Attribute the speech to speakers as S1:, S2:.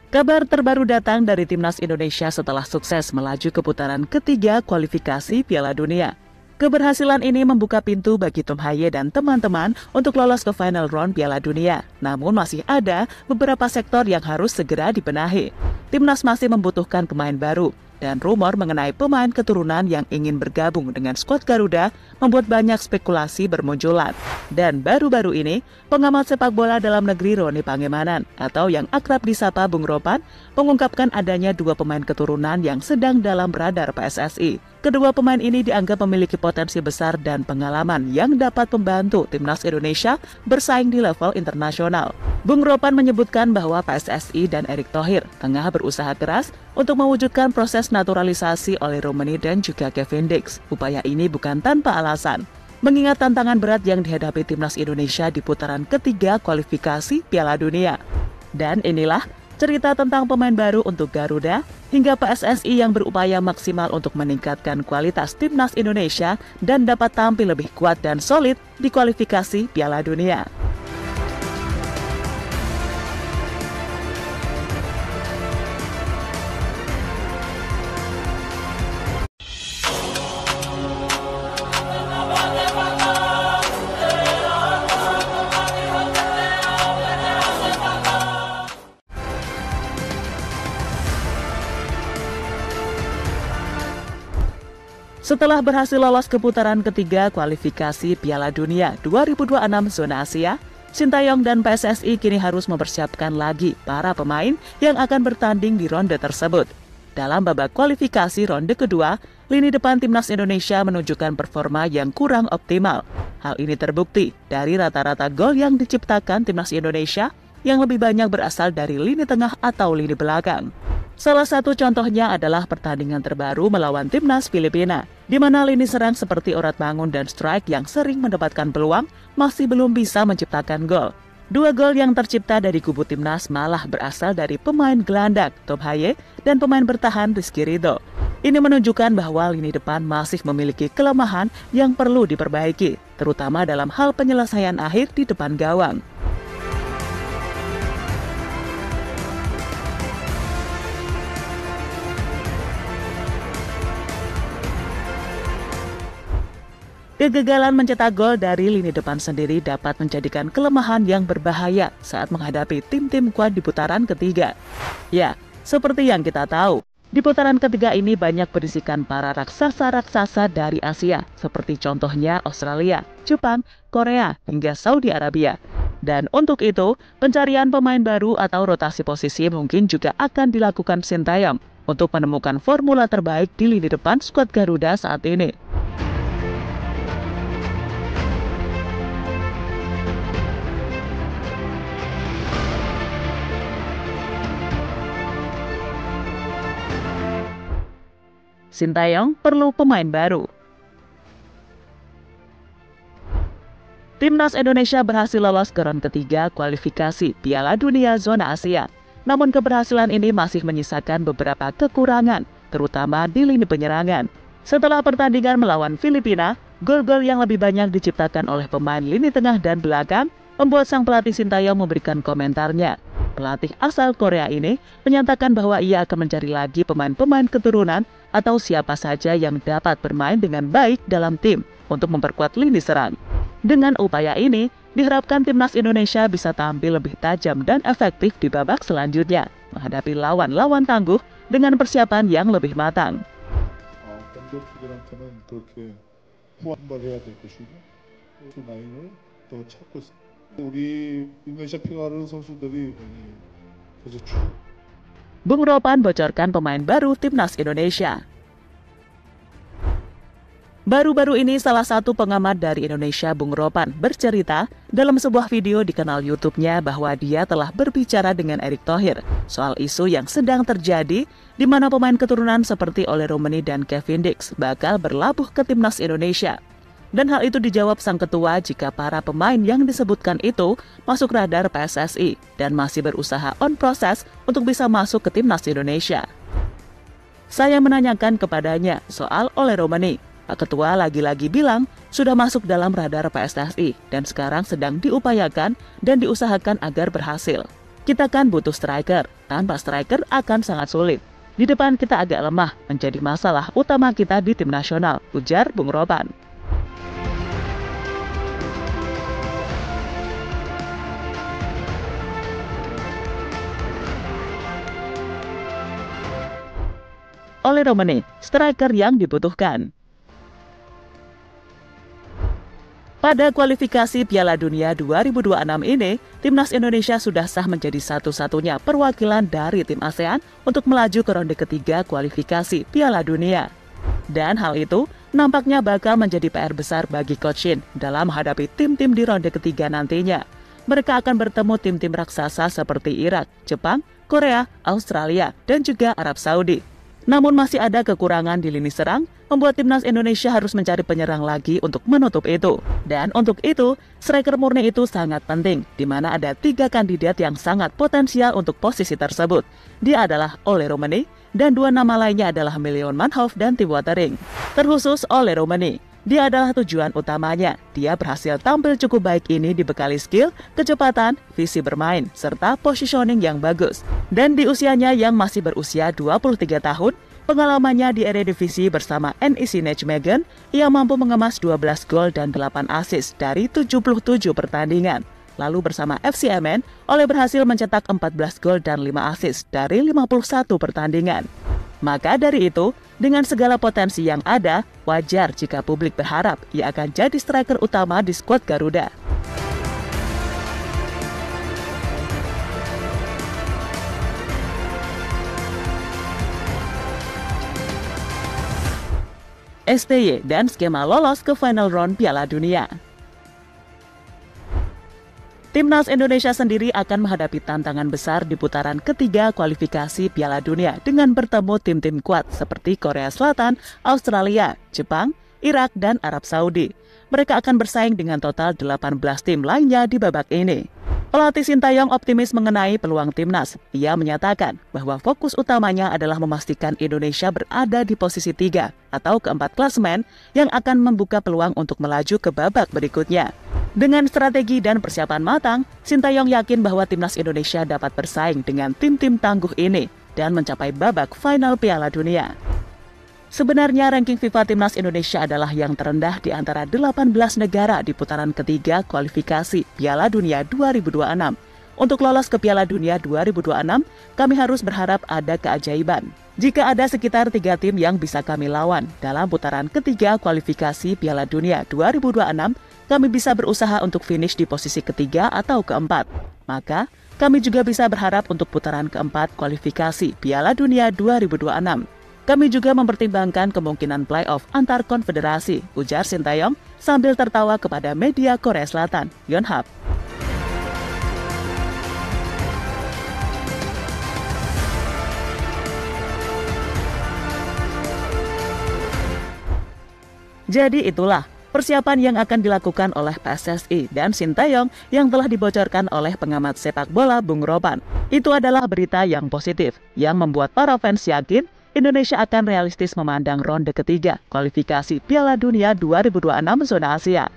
S1: Kabar terbaru datang dari Timnas Indonesia setelah sukses melaju ke putaran ketiga kualifikasi Piala Dunia. Keberhasilan ini membuka pintu bagi Tom Haye dan teman-teman untuk lolos ke final round Piala Dunia. Namun masih ada beberapa sektor yang harus segera dibenahi. Timnas masih membutuhkan pemain baru. Dan rumor mengenai pemain keturunan yang ingin bergabung dengan skuad Garuda membuat banyak spekulasi bermunculan. Dan baru-baru ini, pengamat sepak bola dalam negeri Roni Pangemanan atau yang akrab disapa Bung Ropan mengungkapkan adanya dua pemain keturunan yang sedang dalam radar PSSI. Kedua pemain ini dianggap memiliki potensi besar dan pengalaman yang dapat membantu Timnas Indonesia bersaing di level internasional. Bung Ropan menyebutkan bahwa PSSI dan Erick Thohir tengah berusaha keras untuk mewujudkan proses naturalisasi oleh Romani dan juga Kevin Dix. Upaya ini bukan tanpa alasan, mengingat tantangan berat yang dihadapi Timnas Indonesia di putaran ketiga kualifikasi Piala Dunia. Dan inilah cerita tentang pemain baru untuk Garuda hingga PSSI yang berupaya maksimal untuk meningkatkan kualitas Timnas Indonesia dan dapat tampil lebih kuat dan solid di kualifikasi Piala Dunia. Setelah berhasil lolos ke putaran ketiga kualifikasi Piala Dunia 2026 zona Asia, Sintayong dan PSSI kini harus mempersiapkan lagi para pemain yang akan bertanding di ronde tersebut. Dalam babak kualifikasi ronde kedua, lini depan Timnas Indonesia menunjukkan performa yang kurang optimal. Hal ini terbukti dari rata-rata gol yang diciptakan Timnas Indonesia yang lebih banyak berasal dari lini tengah atau lini belakang. Salah satu contohnya adalah pertandingan terbaru melawan Timnas Filipina, di mana lini serang seperti Orat Mangun dan Strike yang sering mendapatkan peluang masih belum bisa menciptakan gol. Dua gol yang tercipta dari kubu Timnas malah berasal dari pemain gelandang Tom Haye dan pemain bertahan Rizky Ridho. Ini menunjukkan bahwa lini depan masih memiliki kelemahan yang perlu diperbaiki, terutama dalam hal penyelesaian akhir di depan gawang. Kegagalan mencetak gol dari lini depan sendiri dapat menjadikan kelemahan yang berbahaya saat menghadapi tim-tim kuat di putaran ketiga. Ya, seperti yang kita tahu, di putaran ketiga ini banyak berisikan para raksasa-raksasa dari Asia, seperti contohnya Australia, Jepang, Korea, hingga Saudi Arabia. Dan untuk itu, pencarian pemain baru atau rotasi posisi mungkin juga akan dilakukan Sintayong untuk menemukan formula terbaik di lini depan skuad Garuda saat ini. Sintayong perlu pemain baru. Timnas Indonesia berhasil lolos ke ronde ketiga kualifikasi Piala Dunia zona Asia. Namun keberhasilan ini masih menyisakan beberapa kekurangan, terutama di lini penyerangan. Setelah pertandingan melawan Filipina, gol-gol yang lebih banyak diciptakan oleh pemain lini tengah dan belakang membuat sang pelatih Sintayong memberikan komentarnya. Pelatih asal Korea ini menyatakan bahwa ia akan mencari lagi pemain-pemain keturunan atau siapa saja yang dapat bermain dengan baik dalam tim untuk memperkuat lini serang. Dengan upaya ini, diharapkan Timnas Indonesia bisa tampil lebih tajam dan efektif di babak selanjutnya, menghadapi lawan-lawan tangguh dengan persiapan yang lebih matang. Bung Ropan bocorkan pemain baru Timnas Indonesia. Baru-baru ini salah satu pengamat dari Indonesia, Bung Ropan, bercerita dalam sebuah video di kanal YouTube-nya bahwa dia telah berbicara dengan Erick Thohir soal isu yang sedang terjadi di mana pemain keturunan seperti Ole Romani dan Kevin Dix bakal berlabuh ke Timnas Indonesia. Dan hal itu dijawab sang ketua jika para pemain yang disebutkan itu masuk radar PSSI dan masih berusaha on proses untuk bisa masuk ke Timnas Indonesia. Saya menanyakan kepadanya soal Ole Romani. Pak Ketua lagi-lagi bilang sudah masuk dalam radar PSSI dan sekarang sedang diupayakan dan diusahakan agar berhasil. Kita kan butuh striker, tanpa striker akan sangat sulit. Di depan kita agak lemah, menjadi masalah utama kita di tim nasional, ujar Bung Ropan. Oleh Romani, striker yang dibutuhkan. Pada kualifikasi Piala Dunia 2026 ini, Timnas Indonesia sudah sah menjadi satu-satunya perwakilan dari tim ASEAN untuk melaju ke ronde ketiga kualifikasi Piala Dunia. Dan hal itu nampaknya bakal menjadi PR besar bagi Coach Shin dalam menghadapi tim-tim di ronde ketiga nantinya. Mereka akan bertemu tim-tim raksasa seperti Irak, Jepang, Korea, Australia, dan juga Arab Saudi. Namun masih ada kekurangan di lini serang, membuat Timnas Indonesia harus mencari penyerang lagi untuk menutup itu. Dan untuk itu, striker murni itu sangat penting, di mana ada 3 kandidat yang sangat potensial untuk posisi tersebut. Dia adalah Ole Romani, dan 2 nama lainnya adalah Million Manhoef dan Tim Watering. Terkhusus Ole Romani, dia adalah tujuan utamanya. Dia berhasil tampil cukup baik ini dibekali skill, kecepatan, visi bermain, serta positioning yang bagus. Dan di usianya yang masih berusia 23 tahun, pengalamannya di Eredivisie bersama NEC Nijmegen, ia mampu mengemas 12 gol dan 8 assist dari 77 pertandingan. Lalu bersama FC Emmen, Ole berhasil mencetak 14 gol dan 5 assist dari 51 pertandingan. Maka dari itu, dengan segala potensi yang ada, wajar jika publik berharap ia akan jadi striker utama di skuad Garuda. STY dan skema lolos ke final round Piala Dunia. Timnas Indonesia sendiri akan menghadapi tantangan besar di putaran ketiga kualifikasi Piala Dunia dengan bertemu tim-tim kuat seperti Korea Selatan, Australia, Jepang, Irak, dan Arab Saudi. Mereka akan bersaing dengan total 18 tim lainnya di babak ini. Pelatih Sintayong optimis mengenai peluang timnas. Ia menyatakan bahwa fokus utamanya adalah memastikan Indonesia berada di posisi 3 atau keempat klasemen yang akan membuka peluang untuk melaju ke babak berikutnya. Dengan strategi dan persiapan matang, Sintayong yakin bahwa timnas Indonesia dapat bersaing dengan tim-tim tangguh ini dan mencapai babak final Piala Dunia. Sebenarnya ranking FIFA Timnas Indonesia adalah yang terendah di antara 18 negara di putaran ketiga kualifikasi Piala Dunia 2026. Untuk lolos ke Piala Dunia 2026, kami harus berharap ada keajaiban. Jika ada sekitar 3 tim yang bisa kami lawan dalam putaran ketiga kualifikasi Piala Dunia 2026, kami bisa berusaha untuk finish di posisi ketiga atau keempat. Maka, kami juga bisa berharap untuk putaran keempat kualifikasi Piala Dunia 2026. Kami juga mempertimbangkan kemungkinan playoff antar konfederasi, ujar Sintayong sambil tertawa kepada media Korea Selatan, Yonhap. Jadi itulah persiapan yang akan dilakukan oleh PSSI dan Sintayong yang telah dibocorkan oleh pengamat sepak bola Bung Ropan. Itu adalah berita yang positif, yang membuat para fans yakin Indonesia akan realistis memandang ronde ketiga kualifikasi Piala Dunia 2026 zona Asia.